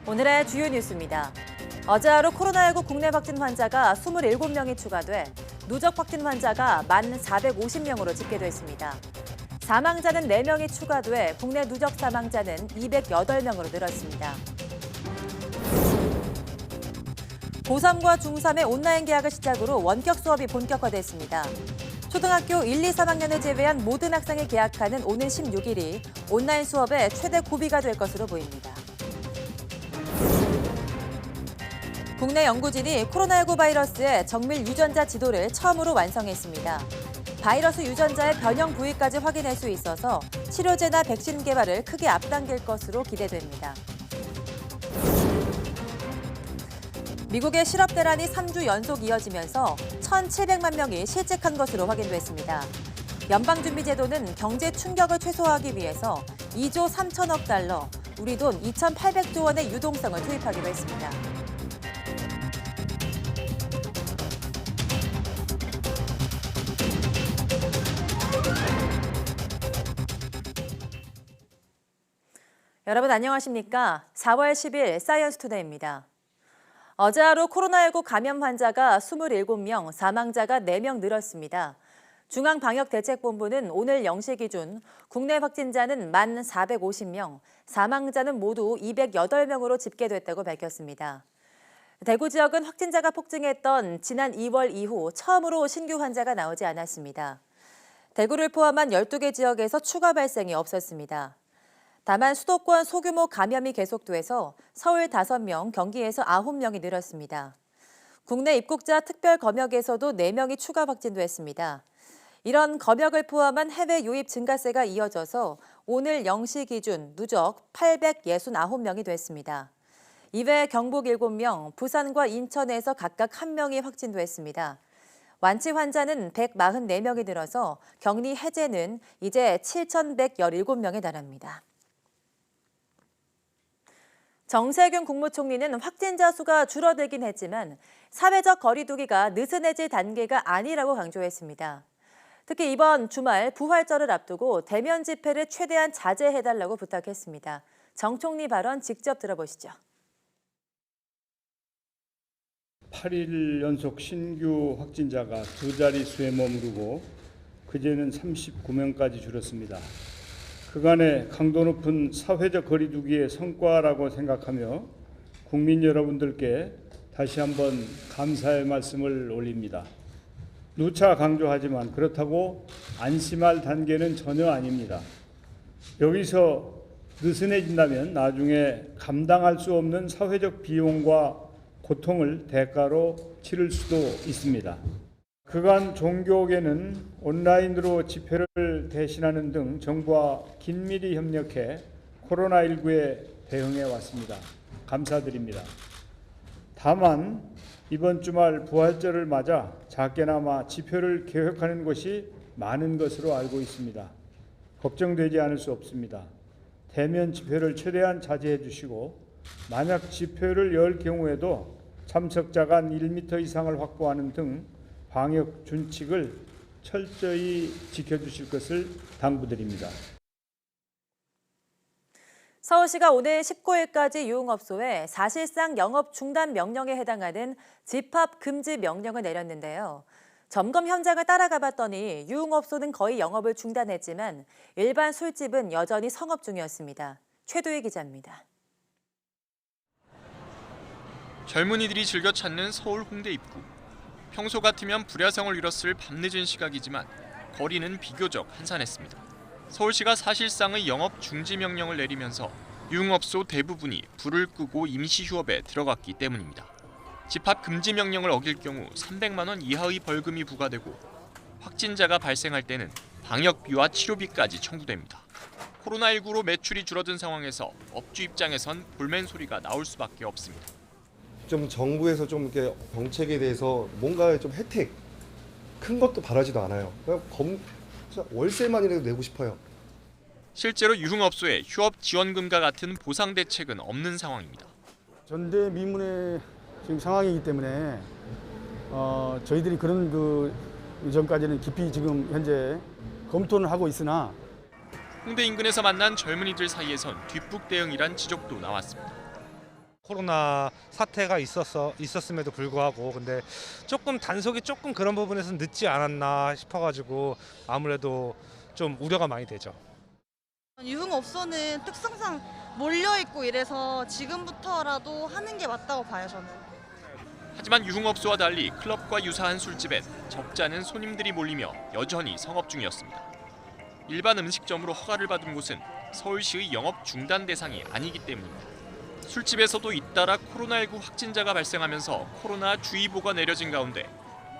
오늘의 주요 뉴스입니다. 어제 하루 코로나19 국내 확진 환자가 27명이 추가돼 누적 확진 환자가 1,450명으로 집계됐습니다. 사망자는 4명이 추가돼 국내 누적 사망자는 208명으로 늘었습니다. 고3과 중3의 온라인 개학을 시작으로 원격 수업이 본격화됐습니다. 초등학교 1, 2, 3학년을 제외한 모든 학생이 개학하는 오는 16일이 온라인 수업의 최대 고비가 될 것으로 보입니다. 국내 연구진이 코로나19 바이러스의 정밀 유전자 지도를 처음으로 완성했습니다. 바이러스 유전자의 변형 부위까지 확인할 수 있어서 치료제나 백신 개발을 크게 앞당길 것으로 기대됩니다. 미국의 실업 대란이 3주 연속 이어지면서 1,700만 명이 실직한 것으로 확인됐습니다. 연방준비제도는 경제 충격을 최소화하기 위해서 2조 3천억 달러, 우리 돈 2,800조 원의 유동성을 투입하기로 했습니다. 여러분 안녕하십니까? 4월 10일 사이언스 투데이입니다. 어제 하루 코로나19 감염 환자가 27명, 사망자가 4명 늘었습니다. 중앙방역대책본부는 오늘 0시 기준 국내 확진자는 1,450명, 사망자는 모두 208명으로 집계됐다고 밝혔습니다. 대구 지역은 확진자가 폭증했던 지난 2월 이후 처음으로 신규 환자가 나오지 않았습니다. 대구를 포함한 12개 지역에서 추가 발생이 없었습니다. 다만 수도권 소규모 감염이 계속돼서 서울 5명, 경기에서 9명이 늘었습니다. 국내 입국자 특별 검역에서도 4명이 추가 확진됐습니다. 이런 검역을 포함한 해외 유입 증가세가 이어져서 오늘 0시 기준 누적 869명이 됐습니다. 이외에 경북 7명, 부산과 인천에서 각각 1명이 확진됐습니다. 완치 환자는 144명이 늘어서 격리 해제는 이제 7,117명에 달합니다. 정세균 국무총리는 확진자 수가 줄어들긴 했지만 사회적 거리 두기가 느슨해질 단계가 아니라고 강조했습니다. 특히 이번 주말 부활절을 앞두고 대면 집회를 최대한 자제해달라고 부탁했습니다. 정 총리 발언 직접 들어보시죠. 8일 연속 신규 확진자가 2자릿수에 머무르고 그제는 39명까지 줄었습니다. 그간의 강도 높은 사회적 거리 두기의 성과라고 생각하며 국민 여러분들께 다시 한번 감사의 말씀을 올립니다. 누차 강조하지만 그렇다고 안심할 단계는 전혀 아닙니다. 여기서 느슨해진다면 나중에 감당할 수 없는 사회적 비용과 고통을 대가로 치를 수도 있습니다. 그간 종교계는 온라인으로 집회를 대신하는 등 정부와 긴밀히 협력해 코로나19에 대응해 왔습니다. 감사드립니다. 다만 이번 주말 부활절을 맞아 작게나마 집회를 계획하는 곳이 많은 것으로 알고 있습니다. 걱정되지 않을 수 없습니다. 대면 집회를 최대한 자제해 주시고 만약 집회를 열 경우에도 참석자 간 1m 이상을 확보하는 등 방역 준칙을 철저히 지켜주실 것을 당부드립니다. 서울시가 오늘 19일까지 유흥업소에 사실상 영업 중단 명령에 해당하는 집합 금지 명령을 내렸는데요. 점검 현장을 따라가 봤더니 유흥업소는 거의 영업을 중단했지만 일반 술집은 여전히 성업 중이었습니다. 최도희 기자입니다. 젊은이들이 즐겨 찾는 서울 홍대 입구. 평소 같으면 불야성을 이뤘을 밤늦은 시각이지만 거리는 비교적 한산했습니다. 서울시가 사실상의 영업 중지 명령을 내리면서 유흥업소 대부분이 불을 끄고 임시 휴업에 들어갔기 때문입니다. 집합 금지 명령을 어길 경우 300만 원 이하의 벌금이 부과되고 확진자가 발생할 때는 방역비와 치료비까지 청구됩니다. 코로나19로 매출이 줄어든 상황에서 업주 입장에선 볼멘 소리가 나올 수밖에 없습니다. 좀 정부에서 좀 이렇게 정책에 대해서 뭔가 좀 혜택 큰 것도 바라지도 않아요. 그냥 월세만이라도 내고 싶어요. 실제로 유흥업소에 휴업 지원금과 같은 보상 대책은 없는 상황입니다. 전대미문의 지금 상황이기 때문에 저희들이 그런 이전까지는 깊이 지금 현재 검토는 하고 있으나 홍대 인근에서 만난 젊은이들 사이에선 뒷북 대응이란 지적도 나왔습니다. 코로나 사태가 있었음에도 불구하고 근데 조금 단속이 조금 그런 부분에서 늦지 않았나 싶어가지고 아무래도 좀 우려가 많이 되죠. 유흥업소는 특성상 몰려있고 이래서 지금부터라도 하는 게 맞다고 봐요, 저는. 하지만 유흥업소와 달리 클럽과 유사한 술집엔 적지 않은 손님들이 몰리며 여전히 성업 중이었습니다. 일반 음식점으로 허가를 받은 곳은 서울시의 영업 중단 대상이 아니기 때문입니다. 술집에서도 잇따라 코로나19 확진자가 발생하면서 코로나 주의보가 내려진 가운데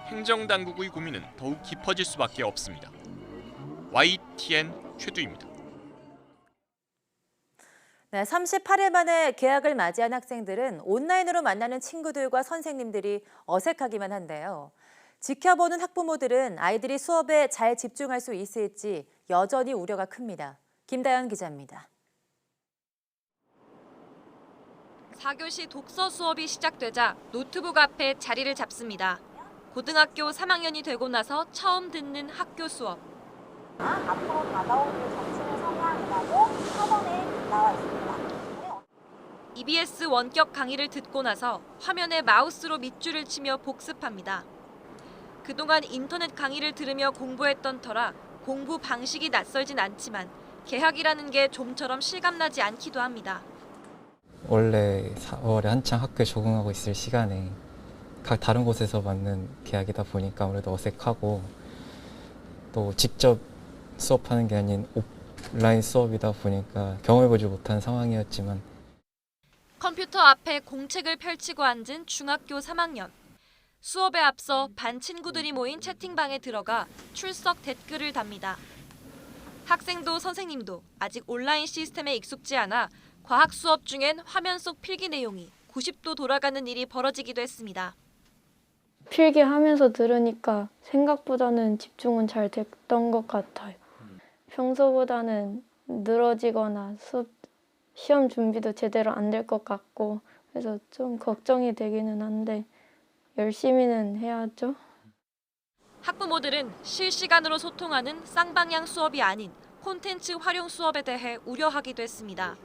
행정당국의 고민은 더욱 깊어질 수밖에 없습니다. YTN 최두입니다. 네, 38일 만에 개학을 맞이한 학생들은 온라인으로 만나는 친구들과 선생님들이 어색하기만 한데요. 지켜보는 학부모들은 아이들이 수업에 잘 집중할 수 있을지 여전히 우려가 큽니다. 김다연 기자입니다. 4교시 독서 수업이 시작되자 노트북 앞에 자리를 잡습니다. 고등학교 3학년이 되고 나서 처음 듣는 학교 수업. 앞으로 다가오는 정치는 성향이라고 서론에 나와 있습니다. EBS 원격 강의를 듣고 나서 화면에 마우스로 밑줄을 치며 복습합니다. 그동안 인터넷 강의를 들으며 공부했던 터라 공부 방식이 낯설진 않지만 개학이라는 게 좀처럼 실감나지 않기도 합니다. 원래 4월에 한창 학교에 적응하고 있을 시간에 각 다른 곳에서 맞는 개학이다 보니까 아무래도 어색하고 또 직접 수업하는 게 아닌 온라인 수업이다 보니까 경험해보지 못한 상황이었지만 컴퓨터 앞에 공책을 펼치고 앉은 중학교 3학년. 수업에 앞서 반 친구들이 모인 채팅방에 들어가 출석 댓글을 답니다. 학생도 선생님도 아직 온라인 시스템에 익숙지 않아 과학 수업 중엔 화면 속 필기 내용이 90도 돌아가는 일이 벌어지기도 했습니다. 필기하면서 들으니까 생각보다는 집중은 잘 됐던 것 같아요. 평소보다는 늘어지거나 시험 준비도 제대로 안 될 것 같고 그래서 좀 걱정이 되기는 한데 열심히는 해야죠. 학부모들은 실시간으로 소통하는 쌍방향 수업이 아닌 콘텐츠 활용 수업에 대해 우려하기도 했습니다.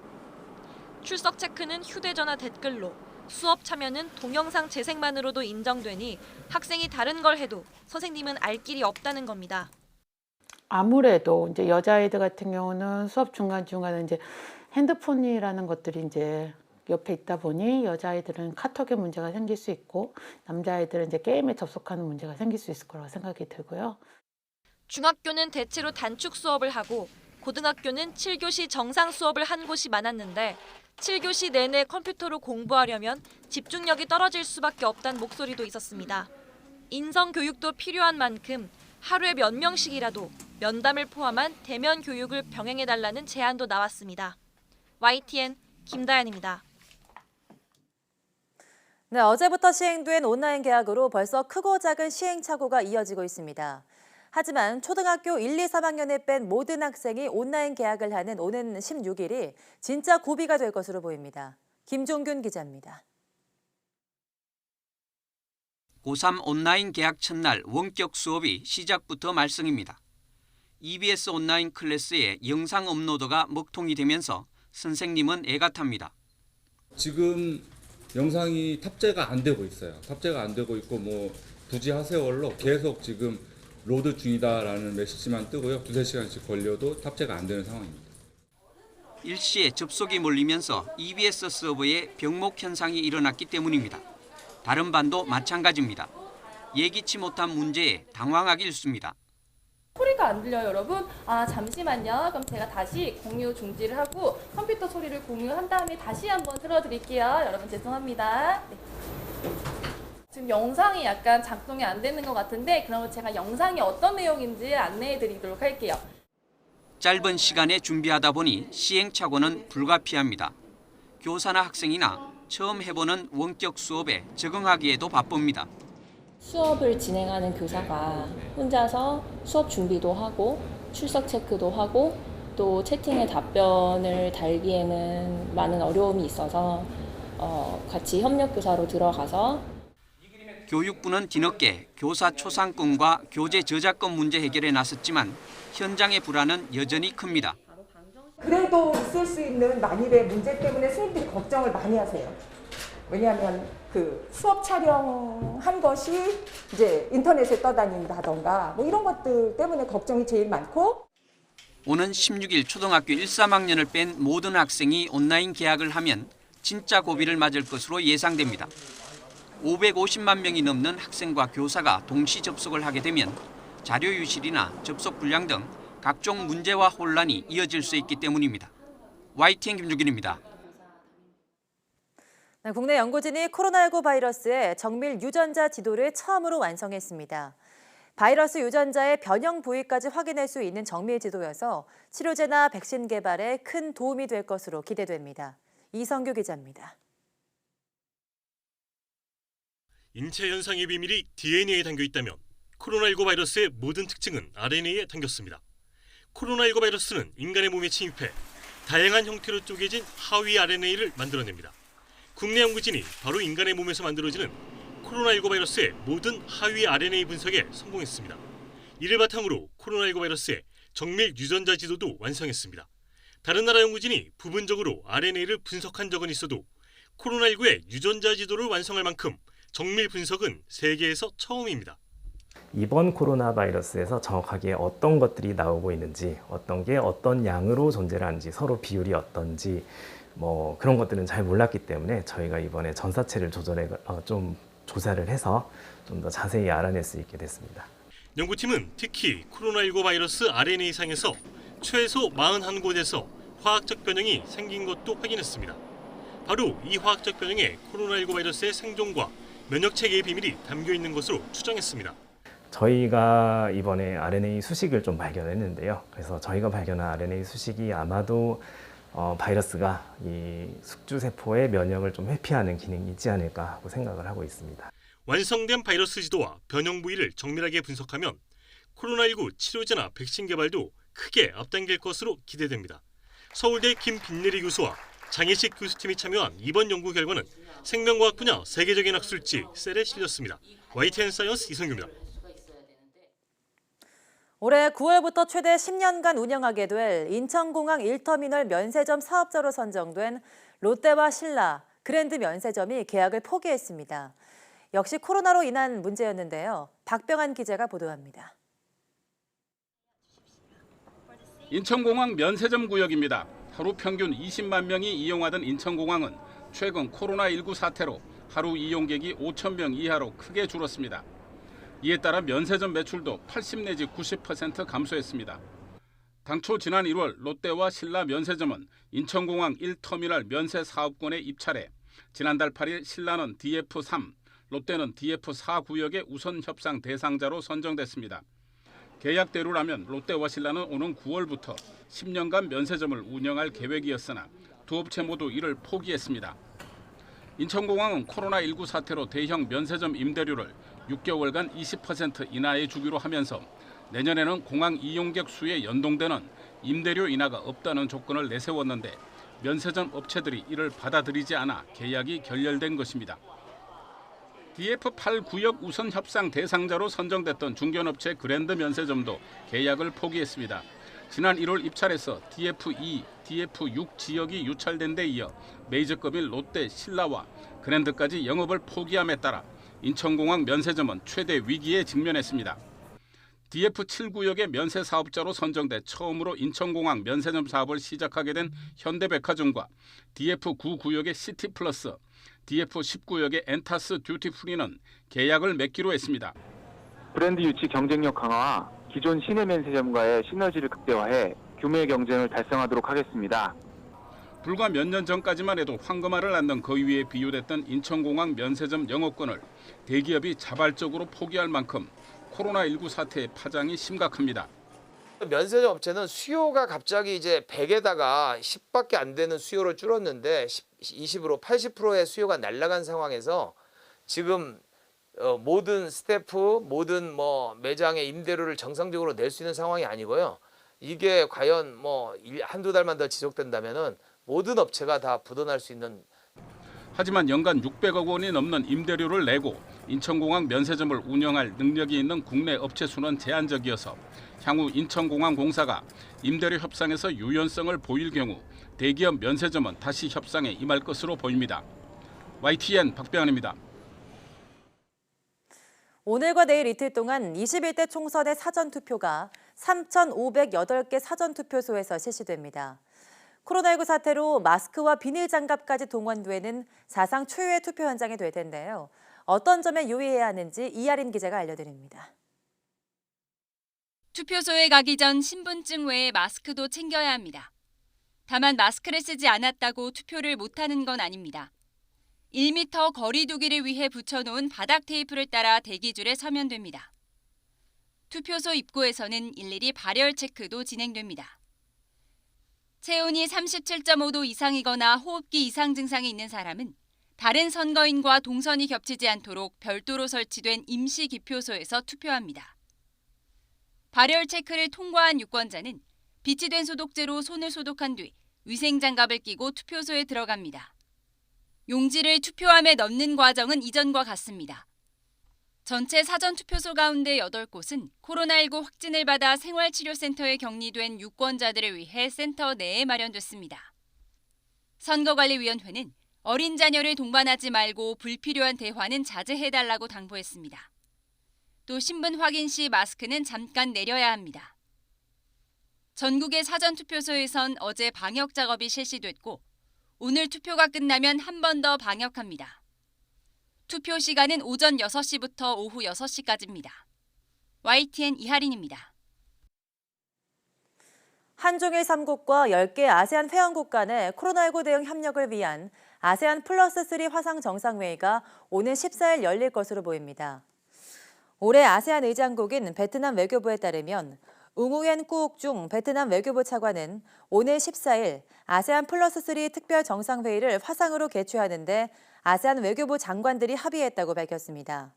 출석 체크는 휴대전화 댓글로, 수업 참여는 동영상 재생만으로도 인정되니 학생이 다른 걸 해도 선생님은 알 길이 없다는 겁니다. 아무래도 이제 여자아이들 같은 경우는 수업 중간중간에 이제 핸드폰이라는 것들이 이제 옆에 있다 보니 여자아이들은 카톡에 문제가 생길 수 있고 남자아이들은 이제 게임에 접속하는 문제가 생길 수 있을 거라고 생각이 들고요. 중학교는 대체로 단축 수업을 하고 고등학교는 7교시 정상 수업을 한 곳이 많았는데 7교시 내내 컴퓨터로 공부하려면 집중력이 떨어질 수밖에 없다는 목소리도 있었습니다. 인성 교육도 필요한 만큼 하루에 몇 명씩이라도 면담을 포함한 대면 교육을 병행해달라는 제안도 나왔습니다. YTN 김다연입니다. 네, 어제부터 시행된 온라인 개학으로 벌써 크고 작은 시행착오가 이어지고 있습니다. 하지만 초등학교 1, 2, 3학년을 뺀 모든 학생이 온라인 개학을 하는 오는 16일이 진짜 고비가 될 것으로 보입니다. 김종균 기자입니다. 고3 온라인 개학 첫날 원격 수업이 시작부터 말썽입니다. EBS 온라인 클래스에 영상 업로드가 먹통이 되면서 선생님은 애가 탑니다. 지금 영상이 탑재가 안 되고 있어요. 탑재가 안 되고 있고 부지하세요로 계속 지금 로드 중이다라는 메시지만 뜨고요. 2-3시간씩 걸려도 탑재가 안 되는 상황입니다. 일시에 접속이 몰리면서 EBS 서버에 병목 현상이 일어났기 때문입니다. 다른 반도 마찬가지입니다. 예기치 못한 문제에 당황하기 일쑤입니다. 소리가 안 들려요, 여러분? 잠시만요. 그럼 제가 다시 공유 중지를 하고 컴퓨터 소리를 공유한 다음에 다시 한번 틀어드릴게요. 여러분 죄송합니다. 네. 지금 영상이 약간 작동이 안 되는 것 같은데 그러면 제가 영상이 어떤 내용인지 안내해 드리도록 할게요. 짧은 시간에 준비하다 보니 시행착오는 불가피합니다. 교사나 학생이나 처음 해보는 원격 수업에 적응하기에도 바쁩니다. 수업을 진행하는 교사가 혼자서 수업 준비도 하고 출석 체크도 하고 또 채팅에 답변을 달기에는 많은 어려움이 있어서 같이 협력교사로 들어가서 교육부는 뒤늦게 교사 초상권과 교재 저작권 문제 해결에 나섰지만 현장의 불안은 여전히 큽니다. 그래도 있을 수 있는 만일의 문제 때문에 선생님들이 걱정을 많이 하세요. 왜냐하면 그 수업 촬영한 것이 이제 인터넷에 떠다닌다던가 뭐 이런 것들 때문에 걱정이 제일 많고. 오는 16일 초등학교 1, 3학년을 뺀 모든 학생이 온라인 개학을 하면 진짜 고비를 맞을 것으로 예상됩니다. 550만 명이 넘는 학생과 교사가 동시 접속을 하게 되면 자료 유실이나 접속 불량 등 각종 문제와 혼란이 이어질 수 있기 때문입니다. YTN 김주균입니다. 국내 연구진이 코로나19 바이러스의 정밀 유전자 지도를 처음으로 완성했습니다. 바이러스 유전자의 변형 부위까지 확인할 수 있는 정밀 지도여서 치료제나 백신 개발에 큰 도움이 될 것으로 기대됩니다. 이성규 기자입니다. 인체 현상의 비밀이 DNA에 담겨 있다면 코로나19 바이러스의 모든 특징은 RNA에 담겼습니다. 코로나19 바이러스는 인간의 몸에 침입해 다양한 형태로 쪼개진 하위 RNA를 만들어냅니다. 국내 연구진이 바로 인간의 몸에서 만들어지는 코로나19 바이러스의 모든 하위 RNA 분석에 성공했습니다. 이를 바탕으로 코로나19 바이러스의 정밀 유전자 지도도 완성했습니다. 다른 나라 연구진이 부분적으로 RNA를 분석한 적은 있어도 코로나19의 유전자 지도를 완성할 만큼 정밀 분석은 세계에서 처음입니다. 이번 코로나 바이러스에서 정확하게 어떤 것들이 나오고 있는지, 어떤 게 어떤 양으로 존재를 하는지, 서로 비율이 어떤지 뭐 그런 것들은 잘 몰랐기 때문에 저희가 이번에 전사체를 조사를 해서 좀 더 자세히 알아낼 수 있게 됐습니다. 연구팀은 특히 코로나19 바이러스 RNA상에서 최소 41곳에서 화학적 변형이 생긴 것도 확인했습니다. 바로 이 화학적 변형에 코로나19 바이러스의 생존과 면역체계의 비밀이 담겨 있는 것으로 추정했습니다. 저희가 이번에 RNA 수식을 좀 발견했는데요. 그래서 저희가 발견한 RNA 수식이 아마도 바이러스가 이 숙주세포의 면역을 좀 회피하는 기능이 있지 않을까 하고 생각을 하고 있습니다. 완성된 바이러스 지도와 변형 부위를 정밀하게 분석하면 코로나19 치료제나 백신 개발도 크게 앞당길 것으로 기대됩니다. 서울대 김빈내리 교수와 장혜식 교수팀이 참여한 이번 연구 결과는 생명과학 분야 세계적인 학술지 셀에 실렸습니다. YTN 사이언스 이성규입니다. 올해 9월부터 최대 10년간 운영하게 될 인천공항 1터미널 면세점 사업자로 선정된 롯데와 신라, 그랜드 면세점이 계약을 포기했습니다. 역시 코로나로 인한 문제였는데요. 박병한 기자가 보도합니다. 인천공항 면세점 구역입니다. 하루 평균 20만 명이 이용하던 인천공항은 최근 코로나19 사태로 하루 이용객이 5천 명 이하로 크게 줄었습니다. 이에 따라 면세점 매출도 80 내지 90% 감소했습니다. 당초 지난 1월 롯데와 신라 면세점은 인천공항 1터미널 면세 사업권에 입찰해 지난달 8일 신라는 DF3, 롯데는 DF4 구역의 우선 협상 대상자로 선정됐습니다. 계약대로라면 롯데와 신라는 오는 9월부터 10년간 면세점을 운영할 계획이었으나 두 업체 모두 이를 포기했습니다. 인천공항은 코로나19 사태로 대형 면세점 임대료를 6개월간 20% 인하해 주기로 하면서 내년에는 공항 이용객 수에 연동되는 임대료 인하가 없다는 조건을 내세웠는데 면세점 업체들이 이를 받아들이지 않아 계약이 결렬된 것입니다. DF8 구역 우선 협상 대상자로 선정됐던 중견업체 그랜드 면세점도 계약을 포기했습니다. 지난 1월 입찰에서 DF2, DF6 지역이 유찰된 데 이어 메이저급인 롯데, 신라와 그랜드까지 영업을 포기함에 따라 인천공항 면세점은 최대 위기에 직면했습니다. DF7 구역의 면세 사업자로 선정돼 처음으로 인천공항 면세점 사업을 시작하게 된 현대백화점과 DF9 구역의 시티플러스, DF10 구역의 엔타스 듀티프리는 계약을 맺기로 했습니다. 브랜드 유치 경쟁력 강화와 기존 시내 면세점과의 시너지를 극대화해 규모의 경쟁을 달성하도록 하겠습니다. 불과 몇 년 전까지만 해도 황금알을 낳는 거위 위에 비유됐던 인천공항 면세점 영업권을 대기업이 자발적으로 포기할 만큼 코로나19 사태의 파장이 심각합니다. 면세점 업체는 수요가 갑자기 이제 100에다가 10밖에 안 되는 수요를 줄었는데 20으로 80%의 수요가 날아간 상황에서 지금 모든 스태프, 모든 매장의 임대료를 정상적으로 낼 수 있는 상황이 아니고요. 이게 과연 한두 달만 더 지속된다면은 모든 업체가 다 부도날 수 있는. 하지만 연간 600억 원이 넘는 임대료를 내고 인천공항 면세점을 운영할 능력이 있는 국내 업체 수는 제한적이어서 향후 인천공항공사가 임대료 협상에서 유연성을 보일 경우 대기업 면세점은 다시 협상에 임할 것으로 보입니다. YTN 박병환입니다. 오늘과 내일 이틀 동안 21대 총선의 사전투표가 3,508개 사전투표소에서 실시됩니다. 코로나19 사태로 마스크와 비닐장갑까지 동원되는 사상 초유의 투표 현장이 될 텐데요. 어떤 점에 유의해야 하는지 이하린 기자가 알려드립니다. 투표소에 가기 전 신분증 외에 마스크도 챙겨야 합니다. 다만 마스크를 쓰지 않았다고 투표를 못하는 건 아닙니다. 1m 거리 두기를 위해 붙여놓은 바닥 테이프를 따라 대기줄에 서면 됩니다. 투표소 입구에서는 일일이 발열 체크도 진행됩니다. 체온이 37.5도 이상이거나 호흡기 이상 증상이 있는 사람은 다른 선거인과 동선이 겹치지 않도록 별도로 설치된 임시 기표소에서 투표합니다. 발열 체크를 통과한 유권자는 비치된 소독제로 손을 소독한 뒤 위생장갑을 끼고 투표소에 들어갑니다. 용지를 투표함에 넣는 과정은 이전과 같습니다. 전체 사전투표소 가운데 8곳은 코로나19 확진을 받아 생활치료센터에 격리된 유권자들을 위해 센터 내에 마련됐습니다. 선거관리위원회는 어린 자녀를 동반하지 말고 불필요한 대화는 자제해달라고 당부했습니다. 또 신분 확인 시 마스크는 잠깐 내려야 합니다. 전국의 사전투표소에선 어제 방역 작업이 실시됐고 오늘 투표가 끝나면 한 번 더 방역합니다. 투표 시간은 오전 6시부터 오후 6시까지입니다. YTN 이하린입니다. 한중일 3국과 10개 아세안 회원국 간의 코로나19 대응 협력을 위한 아세안 플러스 3 화상 정상회의가 오는 14일 열릴 것으로 보입니다. 올해 아세안 의장국인 베트남 외교부에 따르면 웅우엔 꾸옥중 베트남 외교부 차관은 오늘 14일 아세안 플러스 3 특별 정상회의를 화상으로 개최하는 데 아세안 외교부 장관들이 합의했다고 밝혔습니다.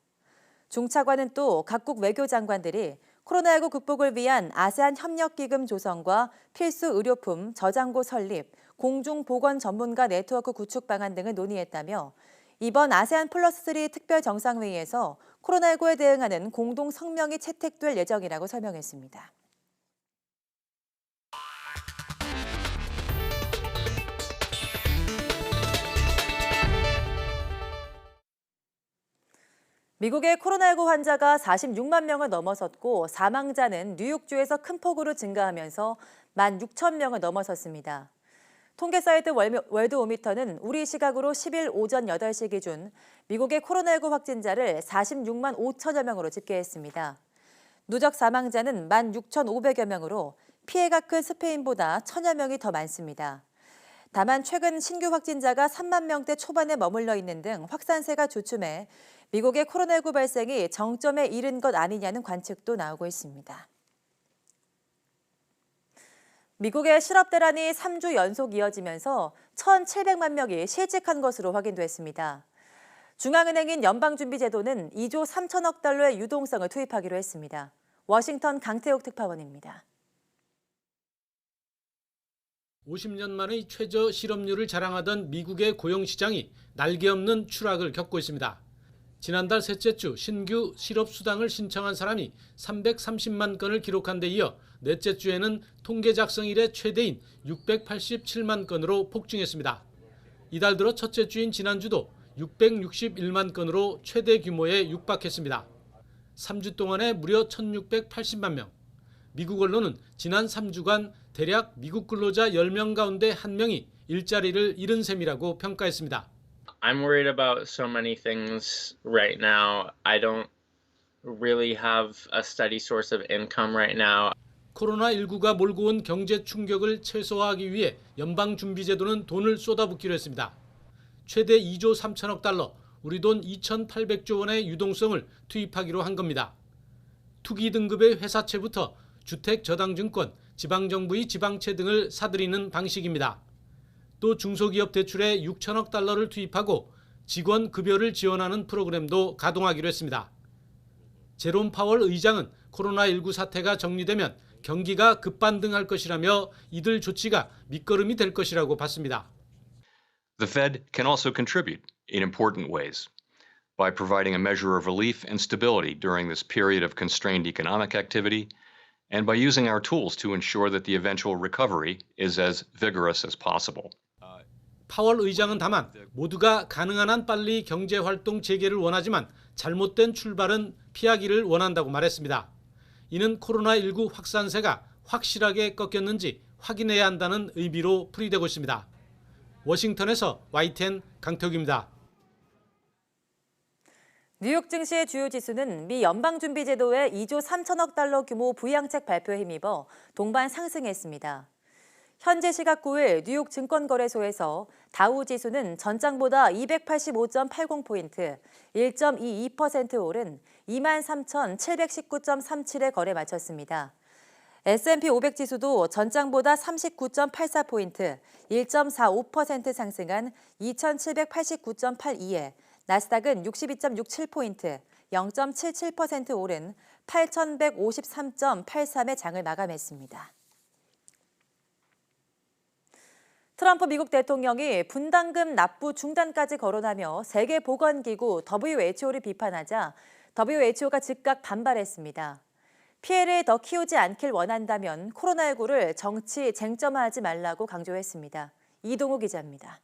중 차관은 또 각국 외교장관들이 코로나19 극복을 위한 아세안 협력기금 조성과 필수 의료품 저장고 설립, 공중보건 전문가 네트워크 구축 방안 등을 논의했다며 이번 아세안 플러스 3 특별 정상회의에서 코로나19에 대응하는 공동 성명이 채택될 예정이라고 설명했습니다. 미국의 코로나19 환자가 46만 명을 넘어섰고 사망자는 뉴욕주에서 큰 폭으로 증가하면서 16,000명을 넘어섰습니다. 통계 사이트 월드오미터는 우리 시각으로 10일 오전 8시 기준 미국의 코로나19 확진자를 46만 5천여 명으로 집계했습니다. 누적 사망자는 16,500여 명으로 피해가 큰 스페인보다 1,000여 명이 더 많습니다. 다만 최근 신규 확진자가 3만 명대 초반에 머물러 있는 등 확산세가 주춤해 미국의 코로나19 발생이 정점에 이른 것 아니냐는 관측도 나오고 있습니다. 미국의 실업 대란이 3주 연속 이어지면서 1,700만 명이 실직한 것으로 확인됐습니다. 중앙은행인 연방준비제도는 2조 3천억 달러의 유동성을 투입하기로 했습니다. 워싱턴 강태욱 특파원입니다. 50년 만의 최저 실업률을 자랑하던 미국의 고용시장이 날개없는 추락을 겪고 있습니다. 지난달 셋째 주 신규 실업수당을 신청한 사람이 330만 건을 기록한 데 이어 넷째 주에는 통계 작성 이래 최대인 687만 건으로 폭증했습니다. 이달 들어 첫째 주인 지난주도 661만 건으로 최대 규모에 육박했습니다. 3주 동안에 무려 1,680만 명. 미국 언론은 지난 3주간 대략 미국 근로자 10명 가운데 1명이 일자리를 잃은 셈이라고 평가했습니다. I'm worried about so many things right now. I don't really have a steady source of income right now. 코로나19가 몰고 온 경제 충격을 최소화하기 위해 연방준비제도는 돈을 쏟아붓기로 했습니다. 최대 2조 3천억 달러, 우리 돈 2,800조 원의 유동성을 투입하기로 한 겁니다. 투기 등급의 회사채부터 주택 저당증권, 지방정부의 지방채 등을 사들이는 방식입니다. 또 중소기업 대출에 6천억 달러를 투입하고 직원 급여를 지원하는 프로그램도 가동하기로 했습니다. 제롬 파월 의장은 코로나19 사태가 정리되면 경기가 급반등할 것이라며 이들 조치가 밑거름이 될 것이라고 봤습니다. The Fed can also contribute in important ways by providing a measure of relief and stability during this period of constrained economic activity and by using our tools to ensure that the eventual recovery is as vigorous as possible. 파월 의장은 다만 모두가 가능한 한 빨리 경제활동 재개를 원하지만 잘못된 출발은 피하기를 원한다고 말했습니다. 이는 코로나19 확산세가 확실하게 꺾였는지 확인해야 한다는 의미로 풀이되고 있습니다. 워싱턴에서 YTN 강태욱입니다. 뉴욕 증시의 주요 지수는 미 연방준비제도의 2조 3천억 달러 규모 부양책 발표에 힘입어 동반 상승했습니다. 현재 시각 9일 뉴욕 증권거래소에서 다우 지수는 전장보다 285.80포인트, 1.22% 오른 23,719.37에 거래 마쳤습니다. S&P 500 지수도 전장보다 39.84포인트, 1.45% 상승한 2,789.82에 나스닥은 62.67포인트, 0.77% 오른 8,153.83의 장을 마감했습니다. 트럼프 미국 대통령이 분담금 납부 중단까지 거론하며 세계보건기구 WHO를 비판하자 WHO가 즉각 반발했습니다. 피해를 더 키우지 않길 원한다면 코로나19를 정치 쟁점화하지 말라고 강조했습니다. 이동우 기자입니다.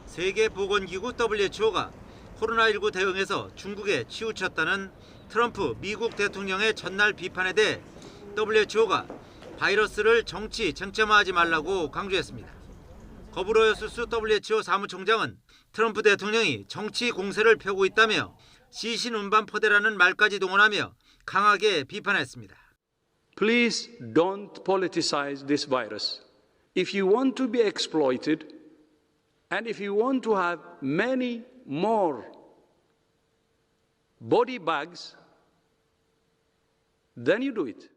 세계보건기구 WHO가 코로나19 대응에서 중국에 치우쳤다는 트럼프 미국 대통령의 전날 비판에 대해 WHO가 바이러스를 정치 쟁점화하지 말라고 강조했습니다. 거브로요스스 WHO 사무총장은 트럼프 대통령이 정치 공세를 펴고 있다며 시신운반포대라는 말까지 동원하며 강하게 비판했습니다. Please don't politicize this virus. If you want to be exploited and if you want to have many more body bags, then you do it.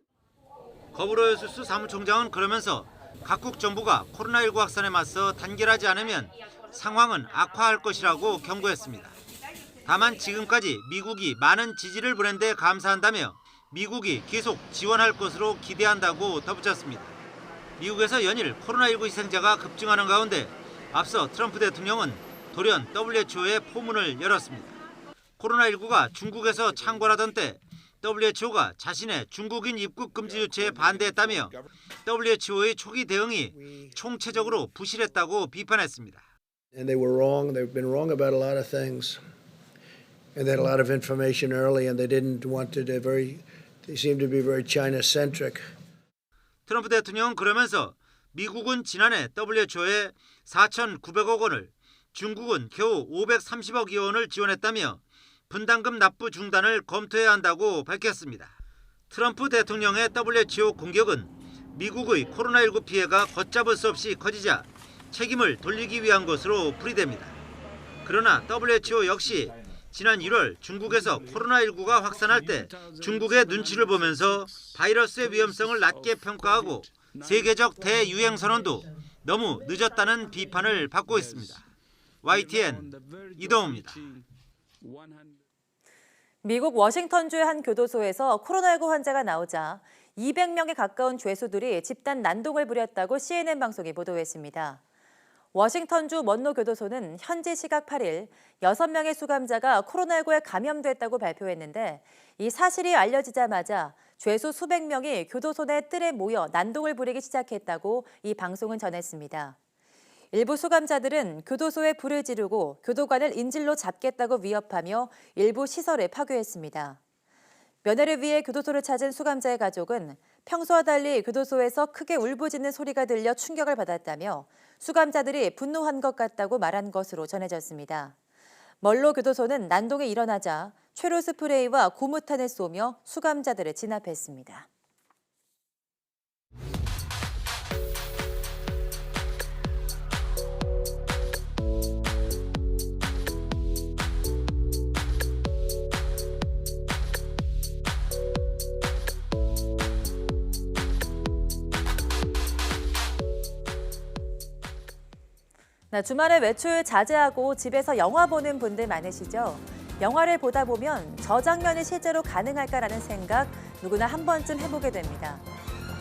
거브로요스스 사무총장은 그러면서 각국 정부가 코로나19 확산에 맞서 단결하지 않으면 상황은 악화할 것이라고 경고했습니다. 다만 지금까지 미국이 많은 지지를 보낸 데 감사한다며 미국이 계속 지원할 것으로 기대한다고 덧붙였습니다. 미국에서 연일 코로나19 희생자가 급증하는 가운데 앞서 트럼프 대통령은 돌연 WHO에 포문을 열었습니다. 코로나19가 중국에서 창궐하던 때 WHO가 자신의 중국인 입국 금지 조치에 반대했다며 WHO의 초기 대응이 총체적으로 부실했다고 비판했습니다. And they were wrong. They've been wrong about a lot of things. And they had a lot of information early and they didn't want to, they seem to be very China-centric. 트럼프 대통령은 그러면서 미국은 지난해 WHO에 4,900억 원을, 중국은 겨우 530억 원을 지원했다며 분담금 납부 중단을 검토해야 한다고 밝혔습니다. 트럼프 대통령의 WHO 공격은 미국의 코로나19 피해가 걷잡을 수 없이 커지자 책임을 돌리기 위한 것으로 풀이됩니다. 그러나 WHO 역시 지난 1월 중국에서 코로나19가 확산할 때 중국의 눈치를 보면서 바이러스의 위험성을 낮게 평가하고 세계적 대유행 선언도 너무 늦었다는 비판을 받고 있습니다. YTN 이동우입니다. 미국 워싱턴주의 한 교도소에서 코로나19 환자가 나오자 200명에 가까운 죄수들이 집단 난동을 부렸다고 CNN 방송이 보도했습니다. 워싱턴주 먼로 교도소는 현지 시각 8일 6명의 수감자가 코로나19에 감염됐다고 발표했는데 이 사실이 알려지자마자 죄수 수백 명이 교도소 내 뜰에 모여 난동을 부리기 시작했다고 이 방송은 전했습니다. 일부 수감자들은 교도소에 불을 지르고 교도관을 인질로 잡겠다고 위협하며 일부 시설을 파괴했습니다. 면회를 위해 교도소를 찾은 수감자의 가족은 평소와 달리 교도소에서 크게 울부짖는 소리가 들려 충격을 받았다며 수감자들이 분노한 것 같다고 말한 것으로 전해졌습니다. 멀로 교도소는 난동이 일어나자 최루 스프레이와 고무탄을 쏘며 수감자들을 진압했습니다. 주말에 외출 자제하고 집에서 영화 보는 분들 많으시죠? 영화를 보다 보면 저 장면이 실제로 가능할까라는 생각 누구나 한 번쯤 해보게 됩니다.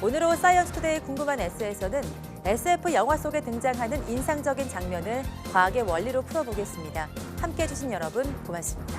오늘 오후 사이언스 투데이 궁금한 S에서는 SF 영화 속에 등장하는 인상적인 장면을 과학의 원리로 풀어보겠습니다. 함께해 주신 여러분 고맙습니다.